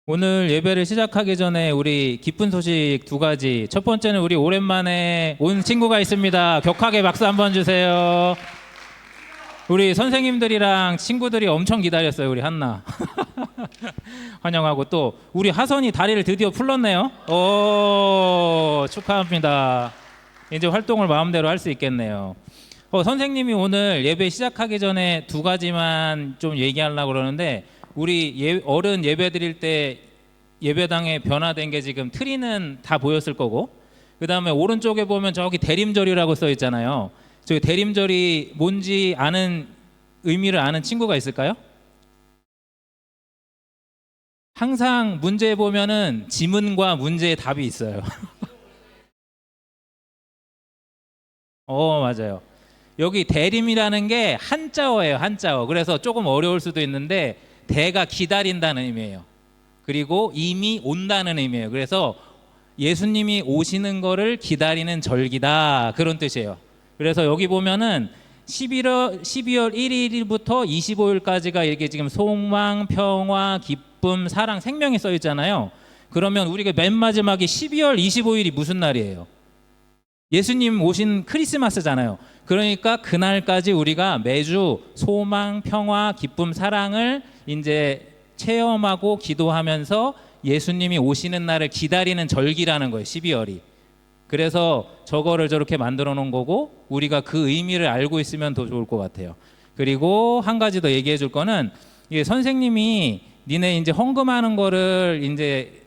오늘 예배를 시작하기 전에 우리 기쁜 소식 두 가지. 첫 번째는 우리 오랜만에 온 친구가 있습니다. 격하게 박수 한번 주세요. 우리 선생님들이랑 친구들이 엄청 기다렸어요. 우리 한나. 환영하고 또 우리 하선이 다리를 드디어 풀렀네요. 오, 축하합니다. 이제 활동을 마음대로 할 수 있겠네요. 선생님이 오늘 예배 시작하기 전에 두 가지만 좀 얘기하려고 그러는데, 우리 어른 예배 드릴 때 예배당에 변화된 게 지금 트리는 다 보였을 거고, 그 다음에 오른쪽에 보면 저기 대림절이라고 써 있잖아요. 저기 대림절이 뭔지 아는, 의미를 아는 친구가 있을까요? 항상 문제에 보면은 지문과 문제의 답이 있어요. 맞아요. 여기 대림이라는 게 한자어예요. 한자어. 그래서 조금 어려울 수도 있는데, 대가 기다린다는 의미예요. 그리고 이미 온다는 의미예요. 그래서 예수님이 오시는 거를 기다리는 절기다, 그런 뜻이에요. 그래서 여기 보면은 12월 1일부터 25일까지가 이렇게 지금 소망, 평화, 기쁨, 사랑, 생명이 써 있잖아요. 그러면 우리가 맨 마지막에 12월 25일이 무슨 날이에요? 예수님 오신 크리스마스잖아요. 그러니까 그날까지 우리가 매주 소망, 평화, 기쁨, 사랑을 이제 체험하고 기도하면서 예수님이 오시는 날을 기다리는 절기라는 거예요, 12월이. 그래서 저거를 저렇게 만들어 놓은 거고, 우리가 그 의미를 알고 있으면 더 좋을 것 같아요. 그리고 한 가지 더 얘기해 줄 거는, 이게 선생님이 니네 이제 헌금하는 거를 이제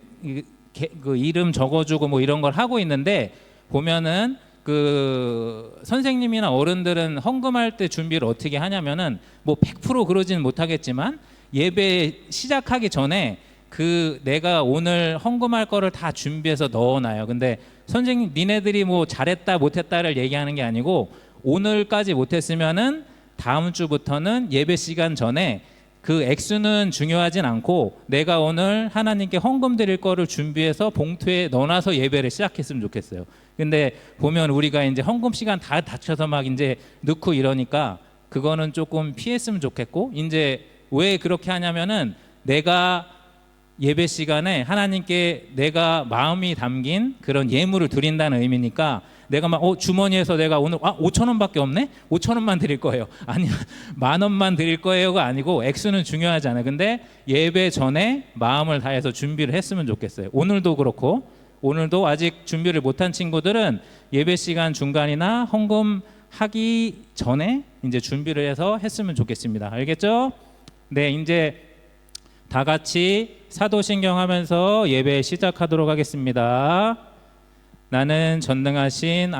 그 이름 적어주고 뭐 이런 걸 하고 있는데, 보면은 그 선생님이나 어른들은 헌금할 때 준비를 어떻게 하냐면은, 뭐 100% 그러지는 못하겠지만 예배 시작하기 전에 그 내가 오늘 헌금할 거를 다 준비해서 넣어놔요. 근데 선생님, 니네들이 뭐 잘했다 못했다를 얘기하는 게 아니고, 오늘까지 못했으면은 다음 주부터는 예배 시간 전에 그 액수는 중요하진 않고, 내가 오늘 하나님께 헌금 드릴 거를 준비해서 봉투에 넣어놔서 예배를 시작했으면 좋겠어요. 근데 보면 우리가 이제 헌금 시간 다 닥쳐서 막 이제 넣고 이러니까 그거는 조금 피했으면 좋겠고, 이제 왜 그렇게 하냐면은, 내가 예배 시간에 하나님께 내가 마음이 담긴 그런 예물을 드린다는 의미니까, 내가 막 주머니에서 내가 오늘 5천 원밖에 없네? 5천 원만 드릴 거예요. 아니, 10,000원만 드릴 거예요가 아니고, 액수는 중요하지 않아요. 근데 예배 전에 마음을 다해서 준비를 했으면 좋겠어요. 오늘도 그렇고, 오늘도 아직 준비를 못한 친구들은 예배 시간 중간이나 헌금 하기 전에 이제 준비를 해서 했으면 좋겠습니다. 알겠죠? 네, 이제 다 같이 사도신경 하면서 예배 시작하도록 하겠습니다. 나는 전능하신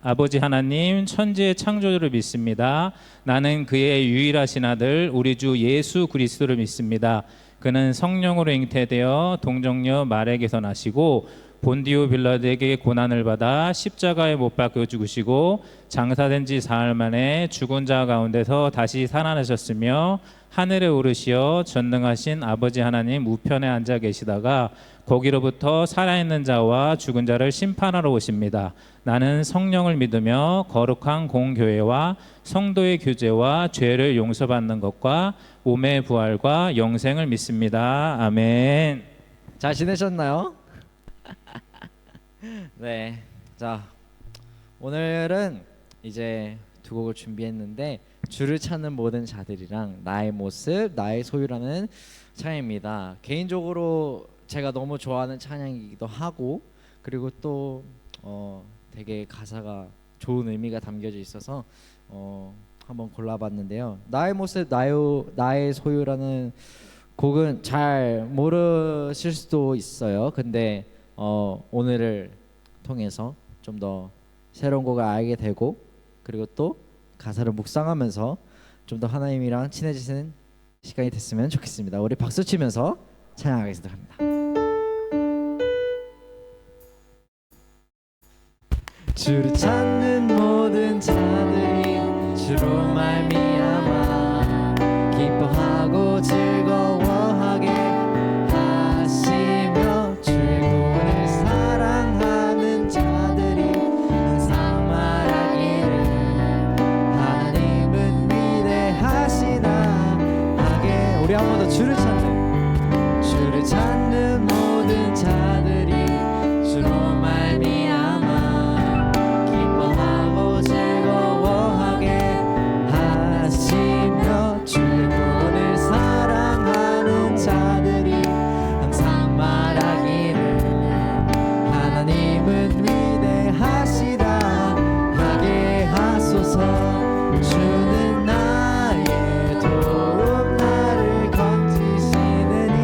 아버지 하나님, 천지의 창조주를 믿습니다. 나는 그의 유일하신 아들 우리 주 예수 그리스도를 믿습니다. 그는 성령으로 잉태되어 동정녀 마리아에게서 나시고 본디오 빌라드에게 고난을 받아 십자가에 못 박혀 죽으시고 장사된 지 사흘 만에 죽은 자 가운데서 다시 살아나셨으며 하늘에 오르시어 전능하신 아버지 하나님 우편에 앉아 계시다가 거기로부터 살아있는 자와 죽은 자를 심판하러 오십니다. 나는 성령을 믿으며 거룩한 공교회와 성도의 교제와 죄를 용서받는 것과 몸의 부활과 영생을 믿습니다. 아멘. 잘 지내셨나요? 네, 자, 오늘은 이제 두 곡을 준비했는데, 주를 찾는 모든 자들이랑 나의 모습, 나의 소유라는 찬양입니다. 개인적으로 제가 너무 좋아하는 찬양이기도 하고, 그리고 또 되게 가사가 좋은 의미가 담겨져 있어서 한번 골라봤는데요. 나의 모습, 나의 소유라는 곡은 잘 모르실 수도 있어요. 근데 오늘을 통해서 좀 더 새로운 곡을 알게 되고, 그리고 또 가사를 묵상하면서 좀 더 하나님이랑 친해지는 시간이 됐으면 좋겠습니다. 우리 박수 치면서 찬양하겠습니다. 주를 찾는 모든 자들이 주로 말미암아 기뻐하고 즐거워하게 하시며, 주의 구원을 사랑하는 자들이 항상 말하기를 하나님은 위대하시다 하게. 우리 한 번 더 주를 찾는 찾는 모든 자들이 주로 말미암아 기뻐하고 즐거워하게 하시며 주의 구원을 사랑하는 자들이 항상 말하기를 하나님은 위대하시다 하게 하소서. 주는 나의 도움 나를 건지시느니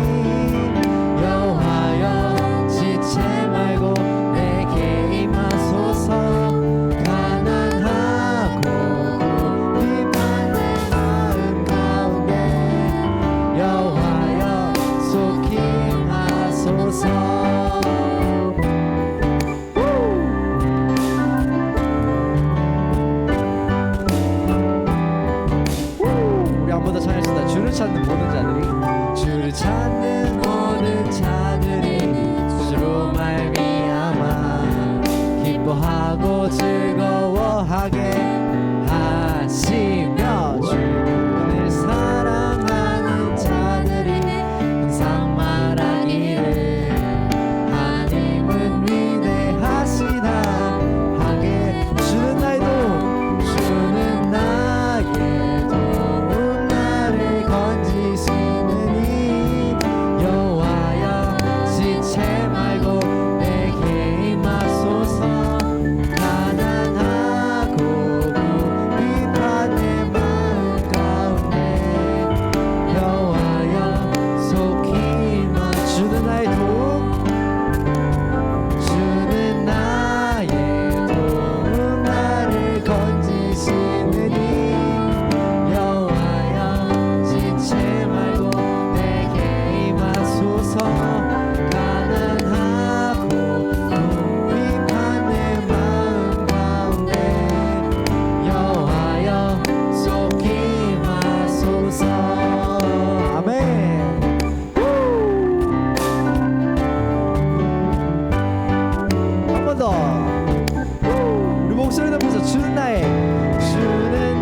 여호와여 지체 말고 내게 임하소서. 가난하고 비판된 마음 가운데 여호와여 속히 임하소서. 우리 한 번 더 찬양했습니다. 주를 찾는 모든 자들이 주를 찾는 모든 자들이 주로 말미암아 기뻐하고 즐거워하게 하시며 주의 구원을 사랑하는 자들이 항상 말하기를 하나님은 위대하시다 하게. 주는 나의 도움 주는 나의 도움 나를 건지시느니 여호와여 지체 말고 내게 임하소서. 가난하고 비판의 마음 가운데 여호와여 속히 임하. 주는 나의 도움 주는 나의 도움 나를 건지시느니 여호와여 지체 말고 내게 임하소서. 가난하고 비판의 마음 가운데 여호와여 속히 임하소서. 아멘. 한 번 더. 우리 목소리 높여서 주는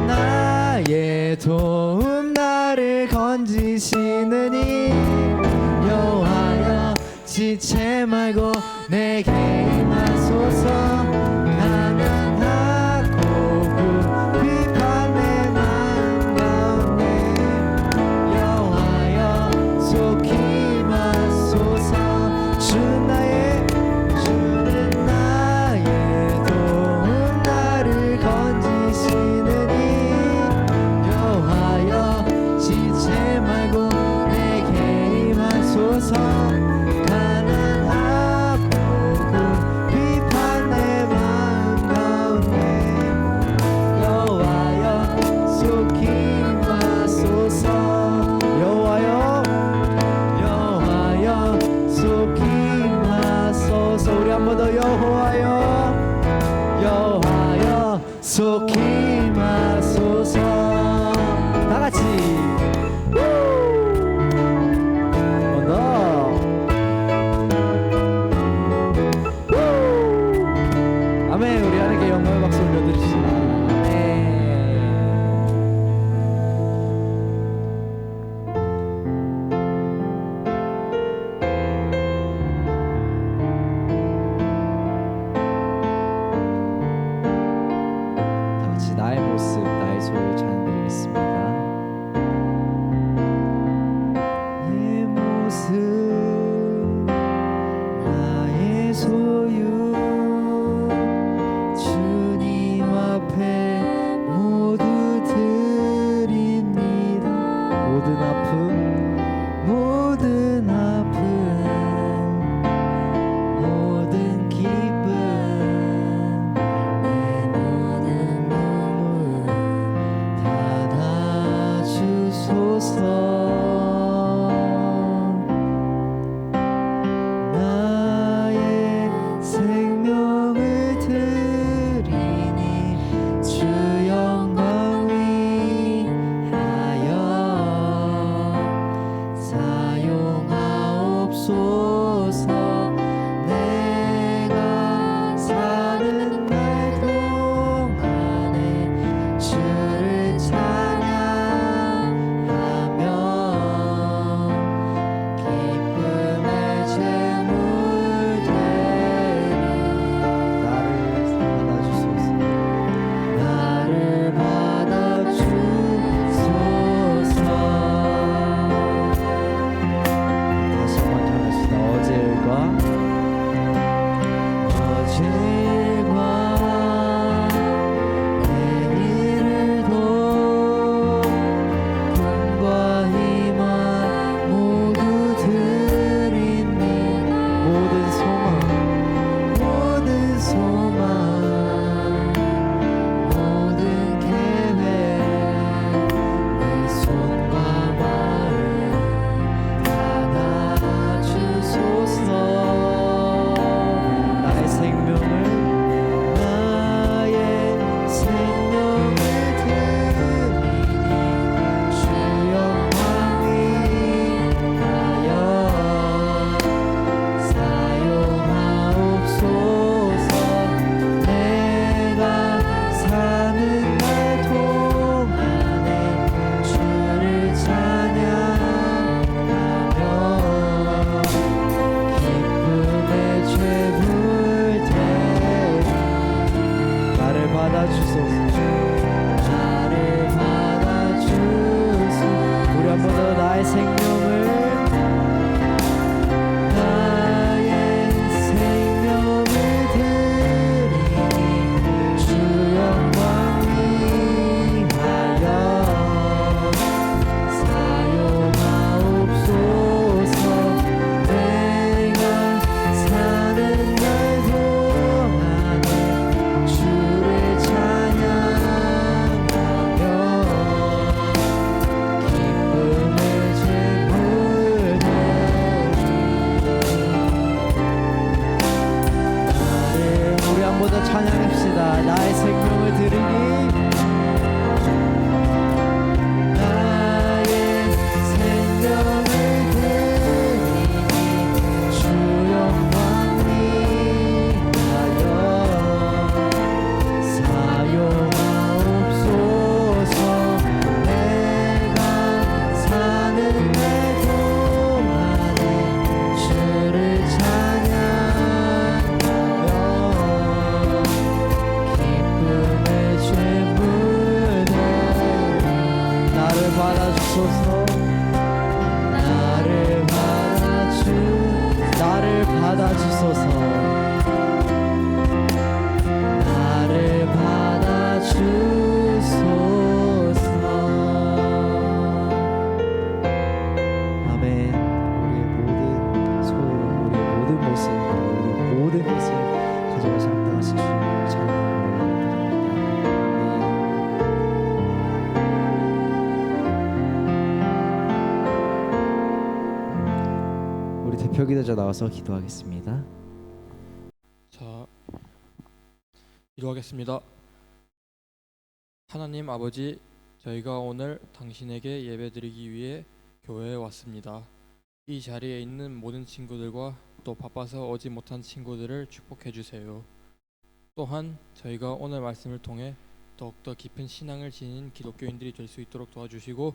나의 도움 나를 건지시느니 여호와여 지체 말고 내게 임하소서. 가난하고 비판의 마음 가운데 여호와여 속히 임하소서. 주는 나의 도움 나를 건지시느니 여호와여 지체 말고 내게 임하소서. 가난하고 비판의 마음 가운데 여호와여 속히 임하소서. 여호와여 속히 임하소서. 우리 한 번 더 여호와여 속히 임하소서. 다 같이 한 번 더. 아멘. 우리 하나님께 영광의 박수 올려드립시다. 아멘. 다 같이 나의 모습 나의 소유 찬양드리겠습니다. 나의 모습 나의 소유 주님 앞에 모두 드립니다. 모든 아픔 모든 기쁨 내 모든 눈물 닫아주소서. 나의 생명을 드리니 주 영광 위하여 사용하옵소서. 내가 사는 날 동안에 주를 찬양하며 기쁨의 소망 모든 계획 내 손과 마음 받아주소서. 나의 생명을 드리니 주 영광 위하여 사용하옵소서. 내가 사는 날 동안에 주를 찬양하며 기쁨의 죄물 대리 나를 받아주소서. 나를 받아주소서. 우리 한 번 더 나의 생명을 드리니 주 영광 위하여 사용하옵소서. 내가 사는 날 동안에 주를 찬양하며 기쁨의 제물 우리 한 번 더 찬양합시다. 나의 생명을 드리니 나의 생명을 드리니 주 영광 위하여 사용하옵소서. 내가 사는 날 동안에 주를 찬양하며 기쁨의 죄물 나를 받아주소서. 나를 받아주소서. 나를 받아주소서. 아멘. 우리의 모든 소유, 우리의 모든 모습, 우리의 모든 것을 가져가시 합당하신 주님을 찬양합니다. 우리 대표 기도자 나와서 기도하겠습니다. 자, 기도하겠습니다. 하나님 아버지, 저희가 오늘 당신에게 예배드리기 위해 교회에 왔습니다. 이 자리에 있는 모든 친구들과 또 바빠서 오지 못한 친구들을 축복해 주세요. 또한 저희가 오늘 말씀을 통해 더욱더 깊은 신앙을 지닌 기독교인들이 될 수 있도록 도와주시고,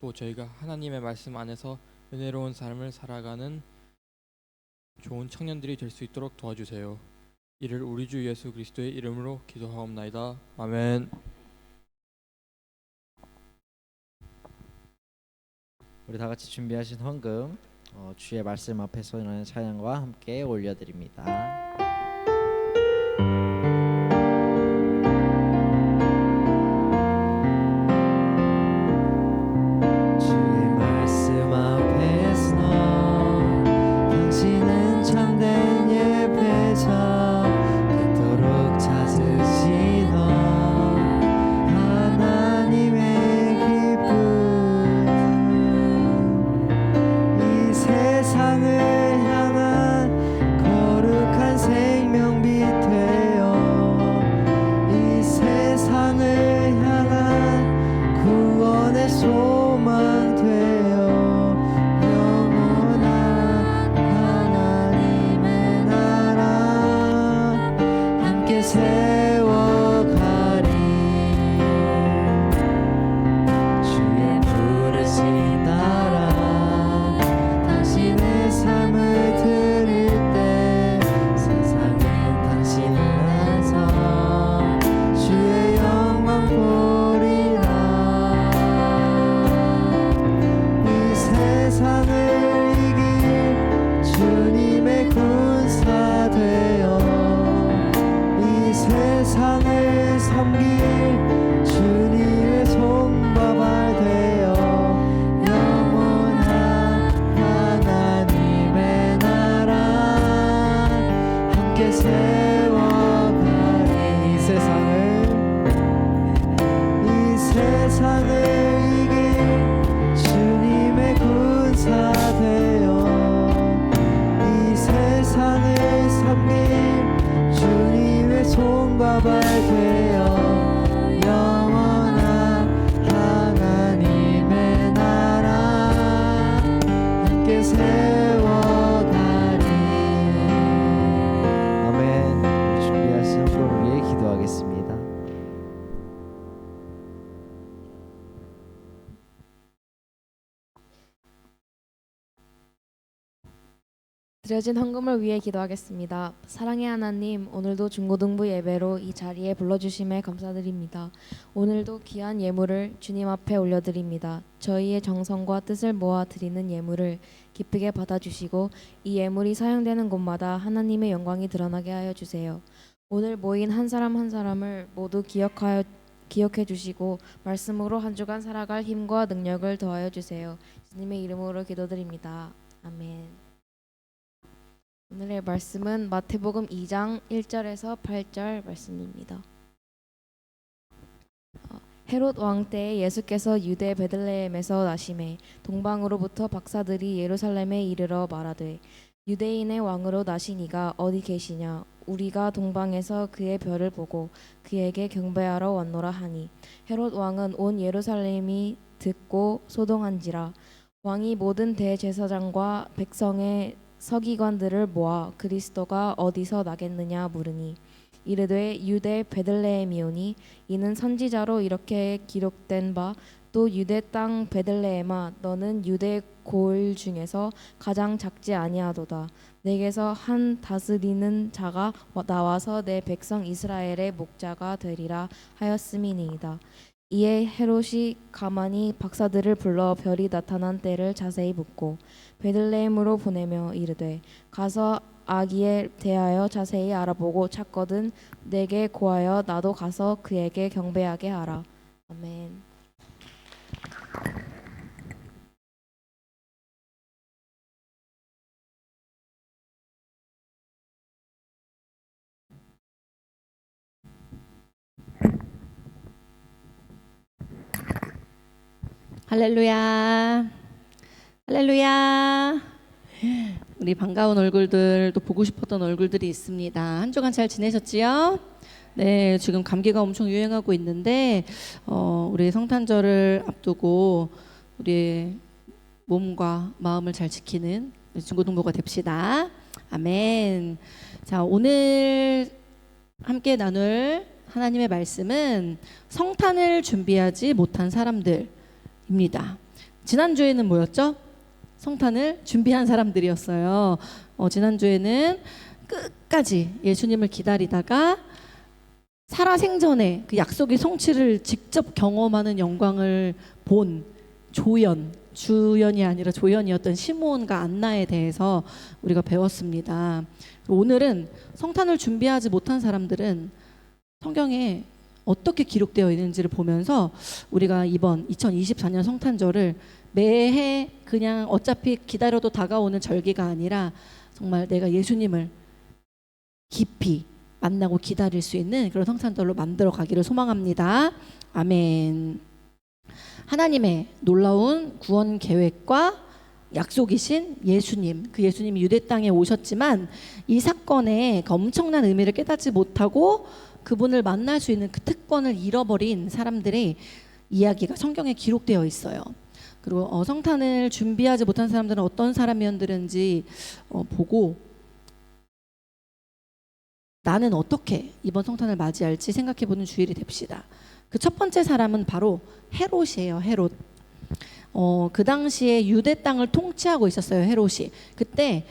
또 저희가 하나님의 말씀 안에서 은혜로운 삶을 살아가는 좋은 청년들이 될 수 있도록 도와주세요. 이를 우리 주 예수 그리스도의 이름으로 기도하옵나이다. 아멘. 우리 다 같이 준비하신 헌금 주의 말씀 앞에 서는 찬양과 함께 올려드립니다. 세워 세상을 섬길 주님의 손과 발 되어 영원한 하나님의 나라 함께 세워가리. 아멘. 우리 준비하신 헌금을 위해 기도하겠습니다. 드려진 헌금을 위해 기도하겠습니다. 사랑의 하나님, 오늘도 중고등부 예배로 이 자리에 불러주심에 감사드립니다. 오늘도 귀한 예물을 주님 앞에 올려드립니다. 저희의 정성과 뜻을 모아 드리는 예물을 기쁘게 받아주시고 이 예물이 사용되는 곳마다 하나님의 영광이 드러나게 하여 주세요. 오늘 모인 한 사람 한 사람을 모두 기억해 주시고 말씀으로 한 주간 살아갈 힘과 능력을 더하여 주세요. 주님의 이름으로 기도드립니다. 아멘. 오늘의 말씀은 마태복음 2장 1절에서 8절 말씀입니다. 헤롯 왕 때에 예수께서 유대 베들레헴에서 나심에 동방으로부터 박사들이 예루살렘에 이르러 말하되 유대인의 왕으로 나시니가 어디 계시냐? 우리가 동방에서 그의 별을 보고 그에게 경배하러 왔노라 하니 헤롯 왕은 온 예루살렘이 듣고 소동한지라. 왕이 모든 대제사장과 백성의 서기관들을 모아 그리스도가 어디서 나겠느냐 물으니 이르되 유대 베들레헴이오니 이는 선지자로 이렇게 기록된 바 또 유대 땅 베들레헴아 너는 유대 고을 중에서 가장 작지 아니하도다. 내게서 한 다스리는 자가 나와서 내 백성 이스라엘의 목자가 되리라 하였음이니이다. 이에 헤롯이 가만히 박사들을 불러 별이 나타난 때를 자세히 묻고 베들레헴으로 보내며 이르되 가서 아기에 대하여 자세히 알아보고 찾거든 내게 고하여 나도 가서 그에게 경배하게 하라. 아멘. 할렐루야. 할렐루야. 우리 반가운 얼굴들, 또 보고 싶었던 얼굴들이 있습니다. 한 주간 잘 지내셨지요? 네, 지금 감기가 엄청 유행하고 있는데 우리 성탄절을 앞두고 우리 몸과 마음을 잘 지키는 중고등부가 됩시다. 아멘. 자, 오늘 함께 나눌 하나님의 말씀은 성탄을 준비하지 못한 사람들입니다. 지난주에는 뭐였죠? 성탄을 준비한 사람들이었어요. 지난주에는 끝까지 예수님을 기다리다가 살아생전에 그 약속의 성취를 직접 경험하는 영광을 본 주연이 아니라 조연이었던 시므온과 안나에 대해서 우리가 배웠습니다. 오늘은 성탄을 준비하지 못한 사람들은 성경에 어떻게 기록되어 있는지를 보면서 우리가 이번 2024년 성탄절을 매해 그냥 어차피 기다려도 다가오는 절기가 아니라 정말 내가 예수님을 깊이 만나고 기다릴 수 있는 그런 성탄절로 만들어 가기를 소망합니다. 아멘. 하나님의 놀라운 구원 계획과 약속이신 예수님, 그 예수님이 유대 땅에 오셨지만 이 사건에 그 엄청난 의미를 깨닫지 못하고 그분을 만날 수 있는 그 특권을 잃어버린 사람들의 이야기가 성경에 기록되어 있어요. 그리고 성탄을 준비하지 못한 사람들은 어떤 사람이었는지 보고 나는 어떻게 이번 성탄을 맞이할지 생각해보는 주일이 됩시다. 그 첫 번째 사람은 바로 헤롯이에요. 헤롯. 그 당시에 유대 땅을 통치하고 있었어요. 헤롯이. 그때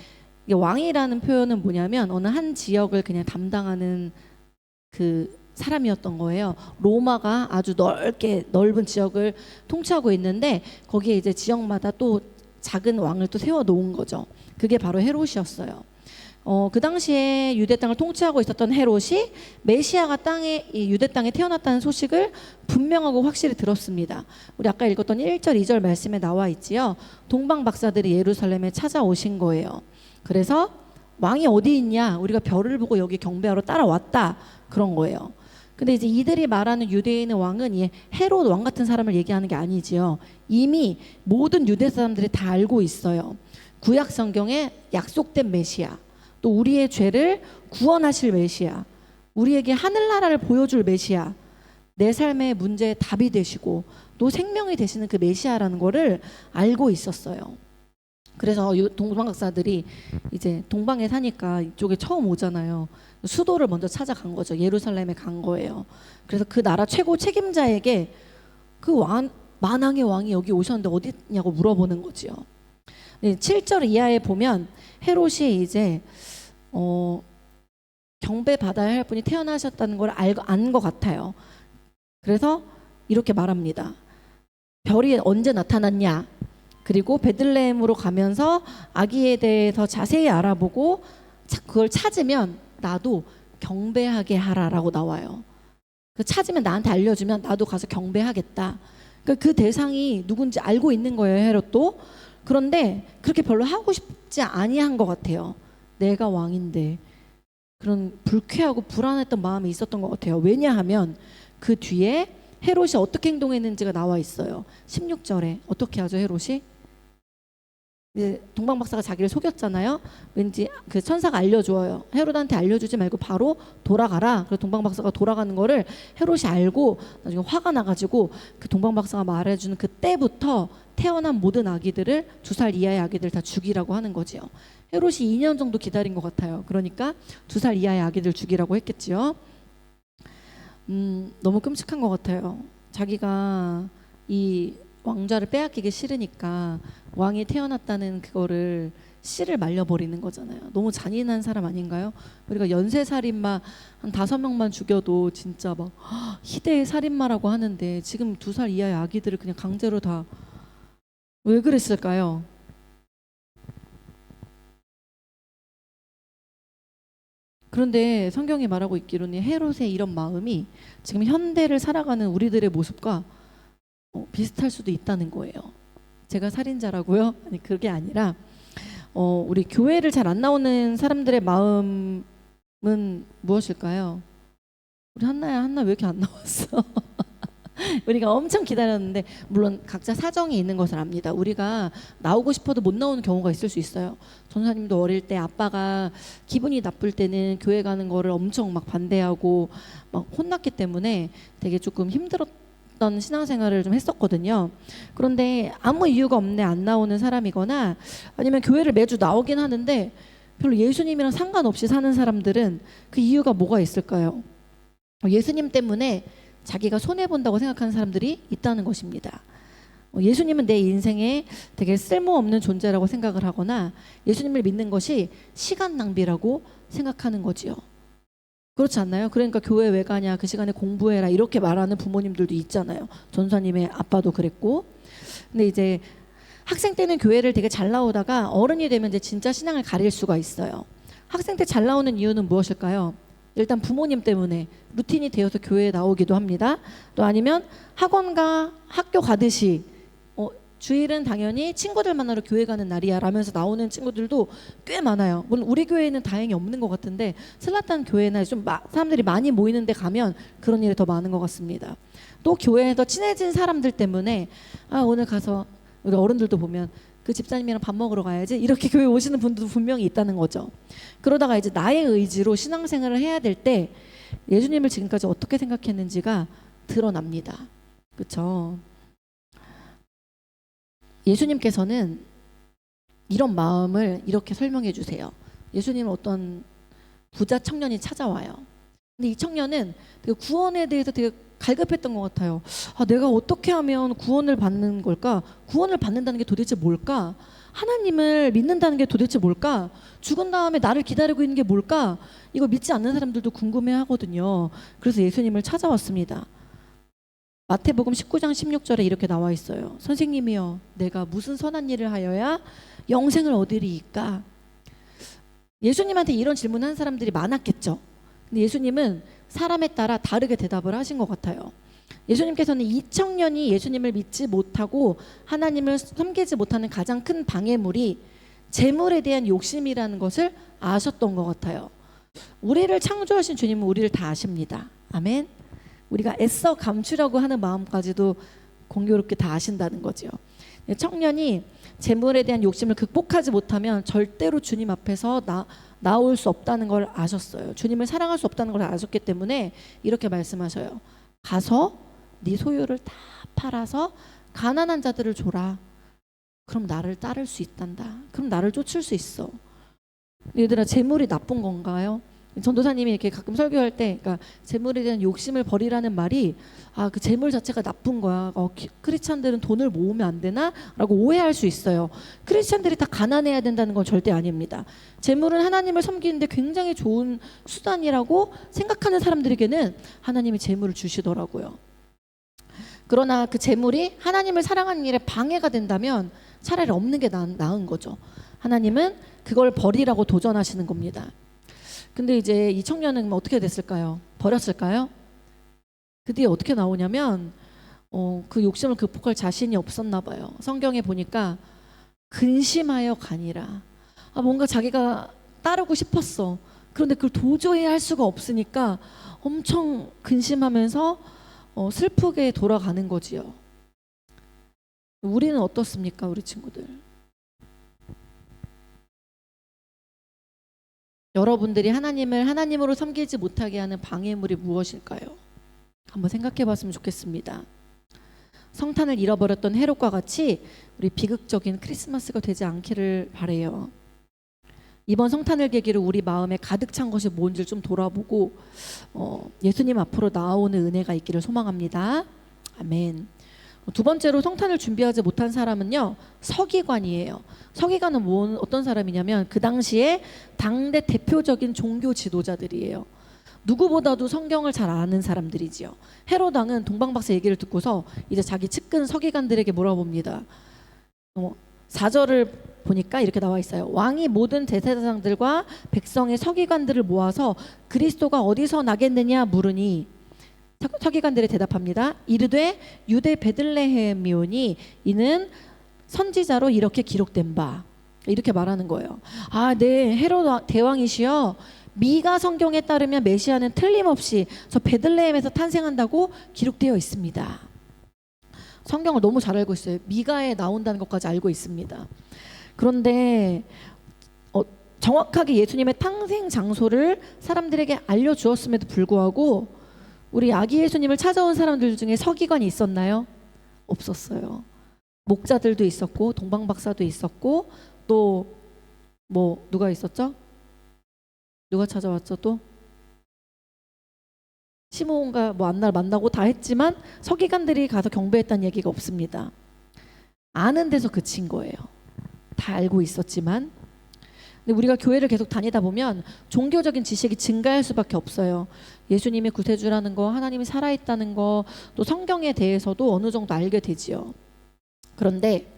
왕이라는 표현은 뭐냐면 어느 한 지역을 그냥 담당하는 그 사람이었던 거예요. 로마가 아주 넓은 지역을 통치하고 있는데 거기에 이제 지역마다 또 작은 왕을 또 세워 놓은 거죠. 그게 바로 헤롯이었어요. 그 당시에 유대 땅을 통치하고 있었던 헤롯이 메시아가 이 유대 땅에 태어났다는 소식을 분명하고 확실히 들었습니다. 우리 아까 읽었던 1절, 2절 말씀에 나와 있지요. 동방 박사들이 예루살렘에 찾아오신 거예요. 그래서 왕이 어디 있냐? 우리가 별을 보고 여기 경배하러 따라왔다. 그런 거예요. 근데 이제 이들이 말하는 유대인의 왕은 이 헤롯 왕 같은 사람을 얘기하는 게 아니지요. 이미 모든 유대 사람들이 다 알고 있어요. 구약 성경에 약속된 메시아, 또 우리의 죄를 구원하실 메시아, 우리에게 하늘나라를 보여줄 메시아, 내 삶의 문제의 답이 되시고 또 생명이 되시는 그 메시아라는 거를 알고 있었어요. 그래서 동방박사들이 이제 동방에 사니까 이쪽에 처음 오잖아요. 수도를 먼저 찾아간 거죠. 예루살렘에 간 거예요. 그래서 그 나라 최고 책임자에게 그 만왕의 왕이 여기 오셨는데 어디 있냐고 물어보는 거지요. 7절 이하에 보면 헤롯이 이제 경배받아야 할 분이 태어나셨다는 걸 안 것 같아요. 그래서 이렇게 말합니다. 별이 언제 나타났냐? 그리고 베들레헴으로 가면서 아기에 대해서 자세히 알아보고 그걸 찾으면 나도 경배하게 하라라고 나와요. 그 찾으면 나한테 알려주면 나도 가서 경배하겠다. 그러니까 그 대상이 누군지 알고 있는 거예요, 헤롯도. 그런데 그렇게 별로 하고 싶지 아니한 것 같아요. 내가 왕인데. 그런 불쾌하고 불안했던 마음이 있었던 것 같아요. 왜냐하면 그 뒤에 헤롯이 어떻게 행동했는지가 나와 있어요. 16절에 어떻게 하죠, 헤롯이? 이제 동방박사가 자기를 속였잖아요. 왠지 그 천사가 알려줘요. 헤롯한테 알려주지 말고 바로 돌아가라. 그래서 동방박사가 돌아가는 거를 헤롯이 알고 나중에 화가 나가지고 그 동방박사가 말해주는 그때부터 태어난 모든 아기들을 2살 이하의 아기들 다 죽이라고 하는 거지요. 헤롯이 2년 정도 기다린 것 같아요. 그러니까 2살 이하의 아기들 죽이라고 했겠지요. 너무 끔찍한 것 같아요. 자기가 이 왕좌를 빼앗기기 싫으니까 왕이 태어났다는 그거를 씨를 말려버리는 거잖아요. 너무 잔인한 사람 아닌가요? 우리가 연쇄살인마 한 5명만 죽여도 진짜 막 희대의 살인마라고 하는데 지금 2살 이하의 아기들을 그냥 강제로 다 왜 그랬을까요? 그런데 성경이 말하고 있기로는 헤롯의 이런 마음이 지금 현대를 살아가는 우리들의 모습과 비슷할 수도 있다는 거예요. 제가 살인자라고요? 아니 그게 아니라 우리 교회를 잘 안 나오는 사람들의 마음은 무엇일까요? 우리 한나 왜 이렇게 안 나왔어? 우리가 엄청 기다렸는데 물론 각자 사정이 있는 것을 압니다. 우리가 나오고 싶어도 못 나오는 경우가 있을 수 있어요. 전사님도 어릴 때 아빠가 기분이 나쁠 때는 교회 가는 거를 엄청 막 반대하고 막 혼났기 때문에 되게 조금 힘들었던 신앙생활을 좀 했었거든요. 그런데 아무 이유가 없네 안 나오는 사람이거나 아니면 교회를 매주 나오긴 하는데 별로 예수님이랑 상관없이 사는 사람들은 그 이유가 뭐가 있을까요? 예수님 때문에 자기가 손해본다고 생각하는 사람들이 있다는 것입니다. 예수님은 내 인생에 되게 쓸모없는 존재라고 생각을 하거나 예수님을 믿는 것이 시간 낭비라고 생각하는 거지요. 그렇지 않나요? 그러니까 교회 왜 가냐, 그 시간에 공부해라 이렇게 말하는 부모님들도 있잖아요. 전사님의 아빠도 그랬고. 근데 이제 학생 때는 교회를 되게 잘 나오다가 어른이 되면 이제 진짜 신앙을 가릴 수가 있어요. 학생 때 잘 나오는 이유는 무엇일까요? 일단 부모님 때문에 루틴이 되어서 교회에 나오기도 합니다. 또 아니면 학원과 학교 가듯이 주일은 당연히 친구들 만나러 교회 가는 날이야 라면서 나오는 친구들도 꽤 많아요. 물론 우리 교회에는 다행히 없는 것 같은데 슬라탄 교회나 좀 사람들이 많이 모이는 데 가면 그런 일이 더 많은 것 같습니다. 또 교회에서 친해진 사람들 때문에 오늘 가서 우리 어른들도 보면 그 집사님이랑 밥 먹으러 가야지 이렇게 교회 오시는 분들도 분명히 있다는 거죠. 그러다가 이제 나의 의지로 신앙생활을 해야 될 때 예수님을 지금까지 어떻게 생각했는지가 드러납니다. 그렇죠? 예수님께서는 이런 마음을 이렇게 설명해 주세요. 예수님은 어떤 부자 청년이 찾아와요. 근데 이 청년은 되게 구원에 대해서 되게 갈급했던 것 같아요. 내가 어떻게 하면 구원을 받는 걸까? 구원을 받는다는 게 도대체 뭘까? 하나님을 믿는다는 게 도대체 뭘까? 죽은 다음에 나를 기다리고 있는 게 뭘까? 이거 믿지 않는 사람들도 궁금해 하거든요. 그래서 예수님을 찾아왔습니다. 마태복음 19장 16절에 이렇게 나와 있어요. 선생님이여, 내가 무슨 선한 일을 하여야 영생을 얻으리이까? 예수님한테 이런 질문한 사람들이 많았겠죠. 근데 예수님은 사람에 따라 다르게 대답을 하신 것 같아요. 예수님께서는 이 청년이 예수님을 믿지 못하고 하나님을 섬기지 못하는 가장 큰 방해물이 재물에 대한 욕심이라는 것을 아셨던 것 같아요. 우리를 창조하신 주님은 우리를 다 아십니다. 아멘. 우리가 애써 감추려고 하는 마음까지도 공교롭게 다 아신다는 거죠. 청년이 재물에 대한 욕심을 극복하지 못하면 절대로 주님 앞에서 나올 수 없다는 걸 아셨어요. 주님을 사랑할 수 없다는 걸 아셨기 때문에 이렇게 말씀하셔요. 가서 네 소유를 다 팔아서 가난한 자들을 줘라. 그럼 나를 따를 수 있단다. 그럼 나를 쫓을 수 있어. 얘들아, 재물이 나쁜 건가요? 전도사님이 이렇게 가끔 설교할 때, 그러니까 재물에 대한 욕심을 버리라는 말이 그 재물 자체가 나쁜 거야. 크리스찬들은 돈을 모으면 안 되나? 라고 오해할 수 있어요. 크리스찬들이 다 가난해야 된다는 건 절대 아닙니다. 재물은 하나님을 섬기는데 굉장히 좋은 수단이라고 생각하는 사람들에게는 하나님이 재물을 주시더라고요. 그러나 그 재물이 하나님을 사랑하는 일에 방해가 된다면 차라리 없는 게 나은 거죠. 하나님은 그걸 버리라고 도전하시는 겁니다. 근데 이제 이 청년은 어떻게 됐을까요? 버렸을까요? 그 뒤에 어떻게 나오냐면 그 욕심을 극복할 자신이 없었나 봐요. 성경에 보니까 근심하여 가니라. 뭔가 자기가 따르고 싶었어. 그런데 그걸 도저히 할 수가 없으니까 엄청 근심하면서 슬프게 돌아가는 거지요. 우리는 어떻습니까, 우리 친구들? 여러분들이 하나님을 하나님으로 섬기지 못하게 하는 방해물이 무엇일까요? 한번 생각해 봤으면 좋겠습니다. 성탄을 잃어버렸던 헤롯과 같이 우리 비극적인 크리스마스가 되지 않기를 바라요. 이번 성탄을 계기로 우리 마음에 가득 찬 것이 뭔지 좀 돌아보고 예수님 앞으로 나아오는 은혜가 있기를 소망합니다. 아멘. 두 번째로 성탄을 준비하지 못한 사람은요, 서기관이에요. 서기관은 어떤 사람이냐면 그 당시에 당대 대표적인 종교 지도자들이에요. 누구보다도 성경을 잘 아는 사람들이지요. 헤롯 왕은 동방박사 얘기를 듣고서 이제 자기 측근 서기관들에게 물어봅니다. 4절을 보니까 이렇게 나와 있어요. 왕이 모든 대제사장들과 백성의 서기관들을 모아서 그리스도가 어디서 나겠느냐 물으니 서기관들이 대답합니다. 이르되 유대 베들레헴이오니 이는 선지자로 이렇게 기록된 바. 이렇게 말하는 거예요. 네, 헤롯 대왕이시여. 미가 성경에 따르면 메시아는 틀림없이 저 베들레헴에서 탄생한다고 기록되어 있습니다. 성경을 너무 잘 알고 있어요. 미가에 나온다는 것까지 알고 있습니다. 그런데 정확하게 예수님의 탄생 장소를 사람들에게 알려주었음에도 불구하고 우리 아기 예수님을 찾아온 사람들 중에 서기관이 있었나요? 없었어요. 목자들도 있었고 동방박사도 있었고 또 누가 있었죠? 누가 찾아왔죠 또? 시므온과 안나를 만나고 다 했지만 서기관들이 가서 경배했다는 얘기가 없습니다. 아는 데서 그친 거예요. 다 알고 있었지만. 근데 우리가 교회를 계속 다니다 보면 종교적인 지식이 증가할 수밖에 없어요. 예수님이 구세주라는 거, 하나님이 살아있다는 거, 또 성경에 대해서도 어느 정도 알게 되지요. 그런데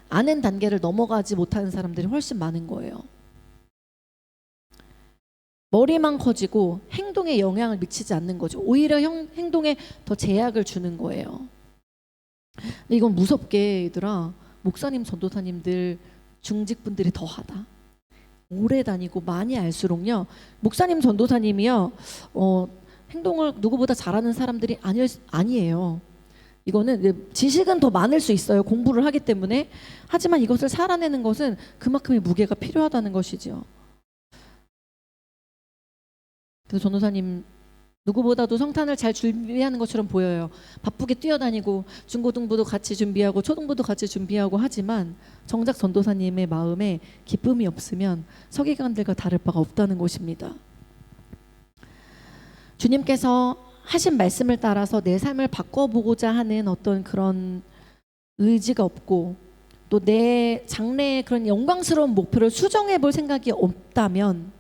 아는 단계를 넘어가지 못하는 사람들이 훨씬 많은 거예요. 머리만 커지고 행동에 영향을 미치지 않는 거죠. 오히려 행동에 더 제약을 주는 거예요. 근데 이건 무섭게 얘들아, 목사님, 전도사님들, 중직분들이 더하다. 오래 다니고 많이 알수록요, 목사님, 전도사님이요, 행동을 누구보다 잘하는 사람들이 아니에요. 이거는 지식은 더 많을 수 있어요. 공부를 하기 때문에. 하지만 이것을 살아내는 것은 그만큼의 무게가 필요하다는 것이죠. 그래서 전도사님 누구보다도 성탄을 잘 준비하는 것처럼 보여요. 바쁘게 뛰어다니고 중고등부도 같이 준비하고 초등부도 같이 준비하고 하지만 정작 전도사님의 마음에 기쁨이 없으면 서기관들과 다를 바가 없다는 것입니다. 주님께서 하신 말씀을 따라서 내 삶을 바꿔보고자 하는 어떤 그런 의지가 없고 또 내 장래의 그런 영광스러운 목표를 수정해 볼 생각이 없다면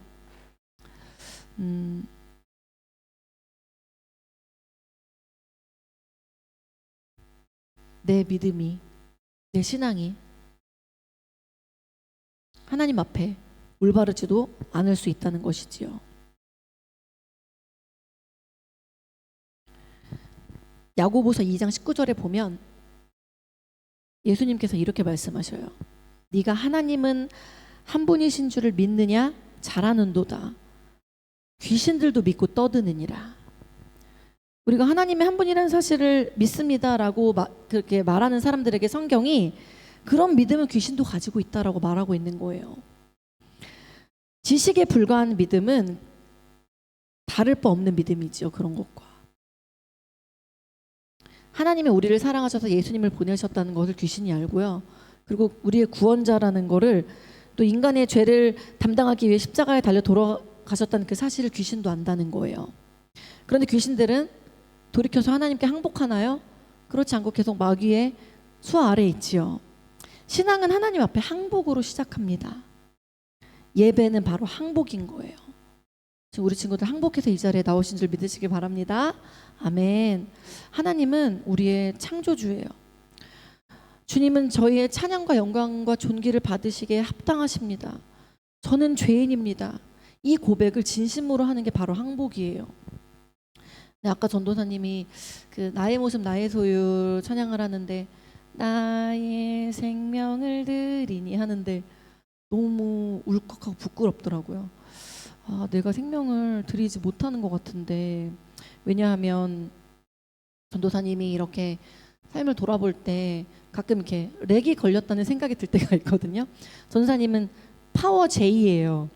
내 믿음이, 내 신앙이 하나님 앞에 올바르지도 않을 수 있다는 것이지요. 야고보서 2장 19절에 보면 예수님께서 이렇게 말씀하셔요. 네가 하나님은 한 분이신 줄을 믿느냐? 잘하는도다. 귀신들도 믿고 떠드느니라. 우리가 하나님의 한 분이라는 사실을 믿습니다라고 그렇게 말하는 사람들에게 성경이 그런 믿음은 귀신도 가지고 있다라고 말하고 있는 거예요. 지식에 불과한 믿음은 다를 바 없는 믿음이죠. 그런 것과. 하나님이 우리를 사랑하셔서 예수님을 보내셨다는 것을 귀신이 알고요. 그리고 우리의 구원자라는 거를 또 인간의 죄를 담당하기 위해 십자가에 달려 돌아가셨다는 그 사실을 귀신도 안다는 거예요. 그런데 귀신들은 돌이켜서 하나님께 항복하나요? 그렇지 않고 계속 마귀의 수하 아래에 있지요. 신앙은 하나님 앞에 항복으로 시작합니다. 예배는 바로 항복인 거예요. 지금 우리 친구들 항복해서 이 자리에 나오신 줄 믿으시기 바랍니다. 아멘. 하나님은 우리의 창조주예요. 주님은 저희의 찬양과 영광과 존귀를 받으시기에 합당하십니다. 저는 죄인입니다. 이 고백을 진심으로 하는 게 바로 항복이에요. 아까 전도사님이 그 나의 모습 나의 소유 찬양을 하는데 나의 생명을 드리니 하는데 너무 울컥하고 부끄럽더라고요. 아, 내가 생명을 드리지 못하는 것 같은데, 왜냐하면 전도사님이 이렇게 삶을 돌아볼 때 가끔 이렇게 렉이 걸렸다는 생각이 들 때가 있거든요. 전도사님은 파워 J예요.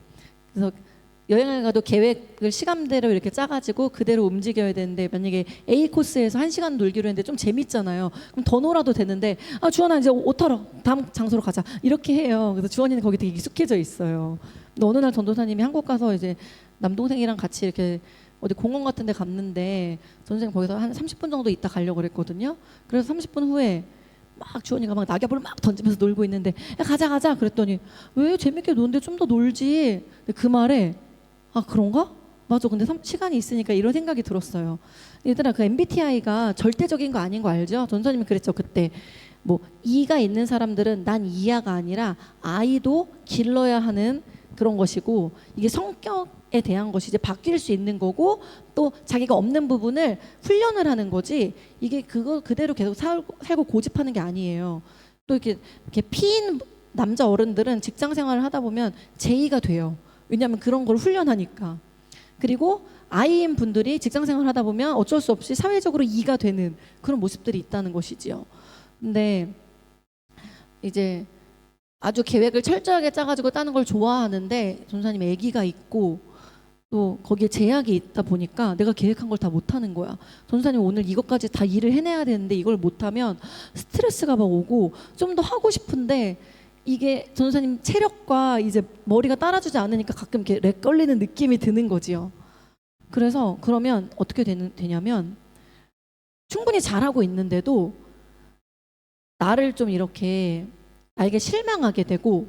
그래서 여행을 가도 계획을 시간대로 이렇게 짜가지고 그대로 움직여야 되는데, 만약에 A 코스에서 1시간 놀기로 했는데 좀 재밌잖아요. 그럼 더 놀아도 되는데, 아 주원아 이제 옷 털어, 다음 장소로 가자, 이렇게 해요. 그래서 주원이는 거기 되게 익숙해져 있어요. 근데 어느 날 전도사님이 한국 가서 이제 남동생이랑 같이 이렇게 어디 공원 같은 데 갔는데 전도사님 거기서 한 30분 정도 있다 가려고 그랬거든요. 그래서 30분 후에 막 주원이가 막 낙엽을 막 던지면서 놀고 있는데, 야 가자 그랬더니, 왜 재밌게 노는데 좀 더 놀지. 근데 그 말에 아 그런가? 맞아. 근데 시간이 있으니까 이런 생각이 들었어요. 얘들아, 그 MBTI가 절대적인 거 아닌 거 알죠? 전도사님이 그랬죠 그때. 뭐 E가 있는 사람들은 난 E야가 아니라 I도 길러야 하는 그런 것이고, 이게 성격에 대한 것이 이제 바뀔 수 있는 거고, 또 자기가 없는 부분을 훈련을 하는 거지, 이게 그거 그대로 계속 살고 고집하는 게 아니에요. 또 이렇게 P인 남자 어른들은 직장 생활을 하다 보면 J가 돼요. 왜냐하면 그런 걸 훈련하니까. 그리고 I인 분들이 직장 생활을 하다 보면 어쩔 수 없이 사회적으로 E가 되는 그런 모습들이 있다는 것이지요. 근데 이제 아주 계획을 철저하게 짜가지고 따는 걸 좋아하는데, 전사님 아기가 있고 또 거기에 제약이 있다 보니까 내가 계획한 걸 다 못하는 거야. 전사님 오늘 이것까지 다 일을 해내야 되는데 이걸 못하면 스트레스가 막 오고, 좀 더 하고 싶은데 이게 전사님 체력과 이제 머리가 따라주지 않으니까 가끔 이렇게 렉 걸리는 느낌이 드는 거지요. 그래서 그러면 어떻게 되냐면, 충분히 잘하고 있는데도 나를 좀 이렇게 나에게 실망하게 되고,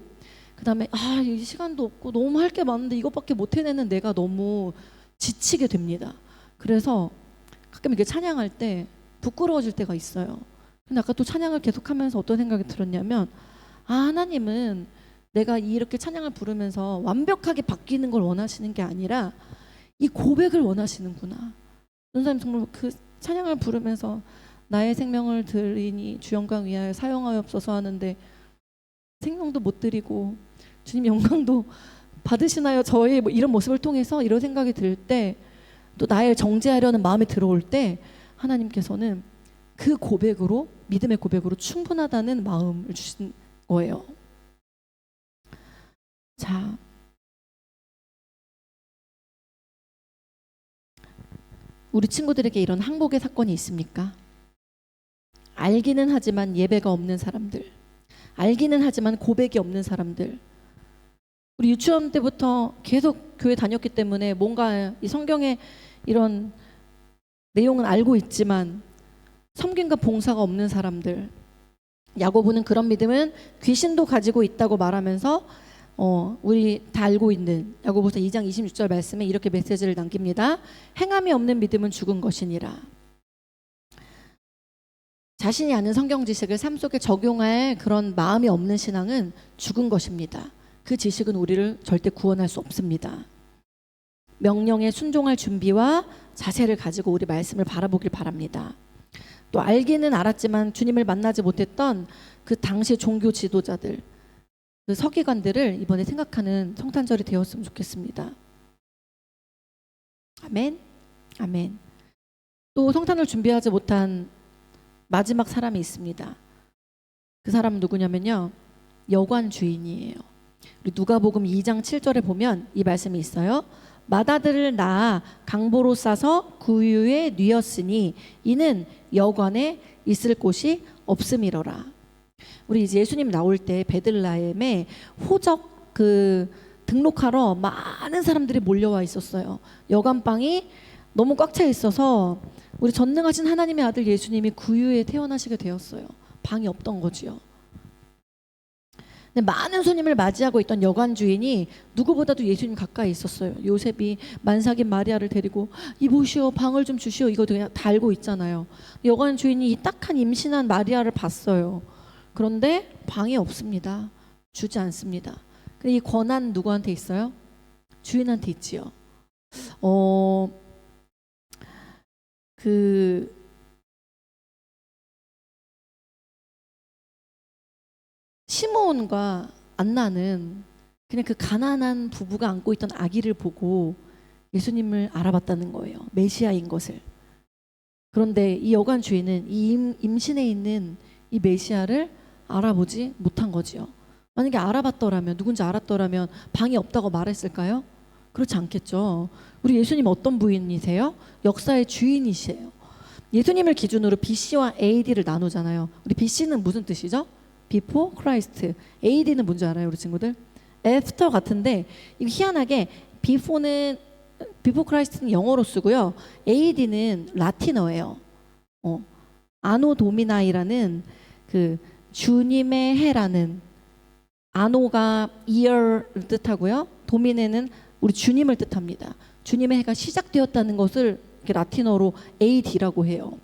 그 다음에 아, 이 시간도 없고 너무 할 게 많은데 이것밖에 못 해내는 내가 너무 지치게 됩니다. 그래서 가끔 이렇게 찬양할 때 부끄러워질 때가 있어요. 근데 아까 또 찬양을 계속하면서 어떤 생각이 들었냐면, 아, 하나님은 내가 이렇게 찬양을 부르면서 완벽하게 바뀌는 걸 원하시는 게 아니라 이 고백을 원하시는구나. 전사님 정말 그 찬양을 부르면서 나의 생명을 드리니 주 영광 위하여 사용하옵소서 하는데 생명도 못 드리고 주님 영광도 받으시나요? 저의 뭐 이런 모습을 통해서 이런 생각이 들 때, 또 나를 정죄하려는 마음이 들어올 때 하나님께서는 그 고백으로, 믿음의 고백으로 충분하다는 마음을 주신 거예요. 자, 우리 친구들에게 이런 항복의 사건이 있습니까? 알기는 하지만 예배가 없는 사람들, 알기는 하지만 고백이 없는 사람들. 우리 유치원 때부터 계속 교회 다녔기 때문에 뭔가 이 성경의 이런 내용은 알고 있지만 섬김과 봉사가 없는 사람들. 야고보는 그런 믿음은 귀신도 가지고 있다고 말하면서 우리 다 알고 있는 야고보서 2장 26절 말씀에 이렇게 메시지를 남깁니다. 행함이 없는 믿음은 죽은 것이니라. 자신이 아는 성경 지식을 삶 속에 적용할 그런 마음이 없는 신앙은 죽은 것입니다. 그 지식은 우리를 절대 구원할 수 없습니다. 명령에 순종할 준비와 자세를 가지고 우리 말씀을 바라보길 바랍니다. 또 알기는 알았지만 주님을 만나지 못했던 그 당시 종교 지도자들, 그 서기관들을 이번에 생각하는 성탄절이 되었으면 좋겠습니다. 아멘. 아멘. 또 성탄을 준비하지 못한 마지막 사람이 있습니다. 그 사람 누구냐면요, 여관 주인이에요. 우리 누가복음 2장 7절에 보면 이 말씀이 있어요. 맏아들을 낳아 강보로 싸서 구유에 뉘었으니 이는 여관에 있을 곳이 없음이로라. 우리 이제 예수님 나올 때 베들레헴에 호적 등록하러 많은 사람들이 몰려와 있었어요. 여관방이 너무 꽉 차 있어서 우리 전능하신 하나님의 아들 예수님이 구유에 태어나시게 되었어요. 방이 없던 거지요. 근데 많은 손님을 맞이하고 있던 여관 주인이 누구보다도 예수님 가까이 있었어요. 요셉이 만삭인 마리아를 데리고 이보시오, 방을 좀 주시오, 이거 그냥 다 알고 있잖아요. 여관 주인이 이 딱한 임신한 마리아를 봤어요. 그런데 방이 없습니다. 주지 않습니다. 근데 이 권한 누구한테 있어요? 주인한테 있지요. 시므온과 안나는 그냥 그 가난한 부부가 안고 있던 아기를 보고 예수님을 알아봤다는 거예요. 메시아인 것을. 그런데 이 여관 주인은 이 임신해 있는 이 메시아를 알아보지 못한 거지요. 만약에 알아봤더라면, 누군지 알았더라면 방이 없다고 말했을까요? 그렇지 않겠죠. 우리 예수님 어떤 부인이세요? 역사의 주인이세요. 예수님을 기준으로 BC와 AD를 나누잖아요. 우리 BC는 무슨 뜻이죠? Before Christ. AD는 뭔지 알아요, 우리 친구들? After 같은데 이거 희한하게 Before Christ는 영어로 쓰고요. AD는 라틴어예요. 아노 도미나이라는 그 주님의 해라는, 아노가 year를 뜻하고요. 도미네는 우리 주님을 뜻합니다. 주님의 해가 시작되었다는 것을 이렇게 라틴어로 AD라고 해요.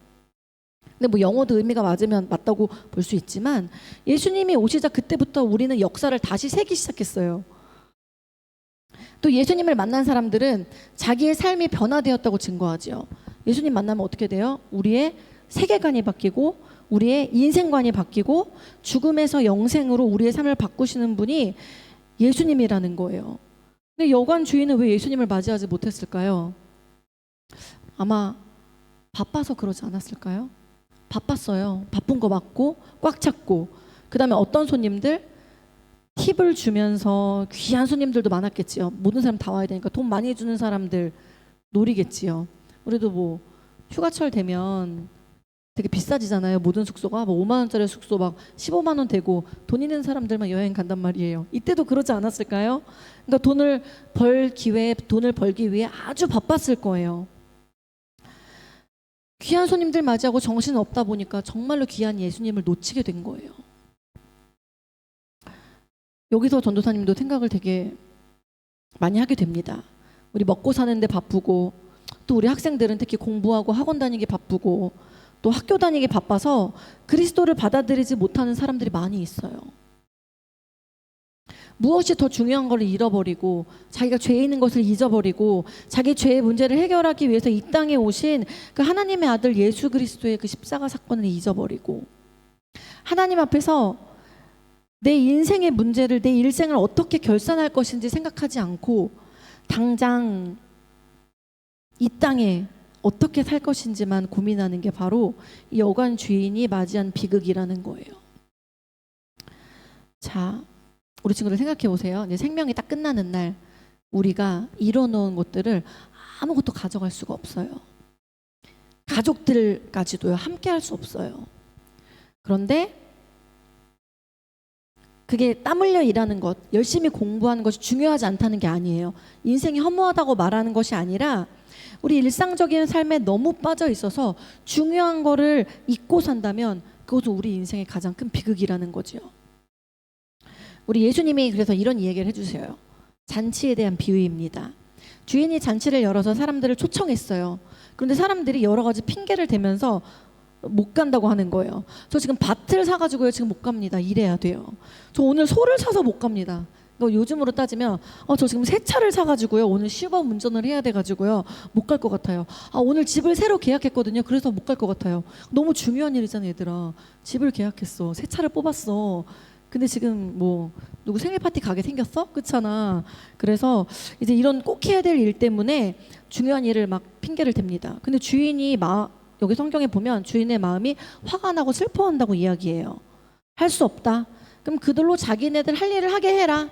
근데 뭐 영어도 의미가 맞으면 맞다고 볼 수 있지만 예수님이 오시자 그때부터 우리는 역사를 다시 세기 시작했어요. 또 예수님을 만난 사람들은 자기의 삶이 변화되었다고 증거하지요. 예수님 만나면 어떻게 돼요? 우리의 세계관이 바뀌고 우리의 인생관이 바뀌고 죽음에서 영생으로 우리의 삶을 바꾸시는 분이 예수님이라는 거예요. 근데 여관 주인은 왜 예수님을 맞이하지 못했을까요? 아마 바빠서 그러지 않았을까요? 바빴어요. 바쁜 거 맞고 꽉 찼고, 그 다음에 어떤 손님들? 팁을 주면서 귀한 손님들도 많았겠지요. 모든 사람 다 와야 되니까 돈 많이 주는 사람들 노리겠지요. 우리도 뭐 휴가철 되면 되게 비싸지잖아요. 모든 숙소가 뭐 5만 원짜리 숙소 막 15만 원 되고 돈 있는 사람들만 여행 간단 말이에요. 이때도 그러지 않았을까요? 그러니까 돈을 벌기 위해 아주 바빴을 거예요. 귀한 손님들 맞이하고 정신 없다 보니까 정말로 귀한 예수님을 놓치게 된 거예요. 여기서 전도사님도 생각을 되게 많이 하게 됩니다. 우리 먹고 사는데 바쁘고, 또 우리 학생들은 특히 공부하고 학원 다니기 바쁘고 또 학교 다니기 바빠서 그리스도를 받아들이지 못하는 사람들이 많이 있어요. 무엇이 더 중요한 걸 잃어버리고 자기가 죄 있는 것을 잊어버리고 자기 죄의 문제를 해결하기 위해서 이 땅에 오신 그 하나님의 아들 예수 그리스도의 그 십자가 사건을 잊어버리고 하나님 앞에서 내 인생의 문제를, 내 일생을 어떻게 결산할 것인지 생각하지 않고 당장 이 땅에 어떻게 살 것인지만 고민하는 게 바로 이 여관 주인이 맞이한 비극이라는 거예요. 자, 우리 친구들 생각해 보세요. 이제 생명이 딱 끝나는 날 우리가 이뤄놓은 것들을 아무것도 가져갈 수가 없어요. 가족들까지도요, 함께 할 수 없어요. 그런데 그게 땀 흘려 일하는 것, 열심히 공부하는 것이 중요하지 않다는 게 아니에요. 인생이 허무하다고 말하는 것이 아니라 우리 일상적인 삶에 너무 빠져 있어서 중요한 거를 잊고 산다면 그것은 우리 인생의 가장 큰 비극이라는 거죠. 우리 예수님이 그래서 이런 이야기를 해주세요. 잔치에 대한 비유입니다. 주인이 잔치를 열어서 사람들을 초청했어요. 그런데 사람들이 여러 가지 핑계를 대면서 못 간다고 하는 거예요. 저 지금 밭을 사가지고요, 지금 못 갑니다. 이래야 돼요. 저 오늘 소를 사서 못 갑니다. 요즘으로 따지면 저 지금 새 차를 사가지고요, 오늘 시범 운전을 해야 돼가지고요, 못 갈 것 같아요. 오늘 집을 새로 계약했거든요. 그래서 못 갈 것 같아요. 너무 중요한 일이잖아, 얘들아. 집을 계약했어, 새 차를 뽑았어. 근데 지금 뭐 누구 생일 파티 가게 생겼어? 그렇잖아. 그래서 이제 이런 꼭 해야 될 일 때문에 중요한 일을 막 핑계를 댑니다. 근데 주인이 여기 성경에 보면 주인의 마음이 화가 나고 슬퍼한다고 이야기해요. 할 수 없다. 그럼 그들로 자기네들 할 일을 하게 해라.